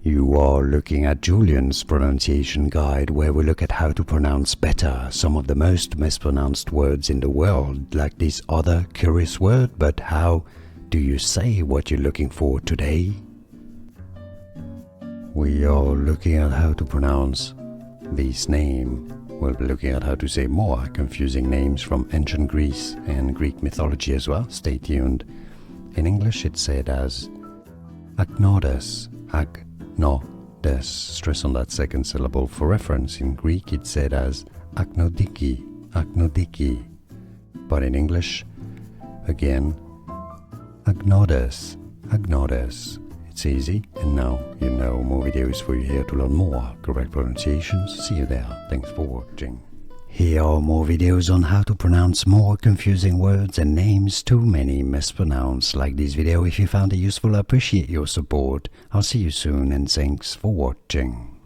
You are looking at Julian's pronunciation guide, where we look at how to pronounce better some of the most mispronounced words in the world, like this other curious word. But how do you say what you're looking for today? We are looking at how to pronounce this name. We'll be looking at how to say more confusing names from ancient Greece and Greek mythology as well. Stay tuned. In English it's said as Agnodice, Agnodice. Stress on that second syllable. For reference, in Greek it's said as Agnodiki, Agnodiki. But in English, again, Agnodice, Agnodice. It's easy, and now you know. More videos for you here to learn more correct pronunciations. See you there. Thanks for watching. Here are more videos on how to pronounce more confusing words and names too many mispronounced. Like this video if you found it useful. I appreciate your support. I'll see you soon, and thanks for watching.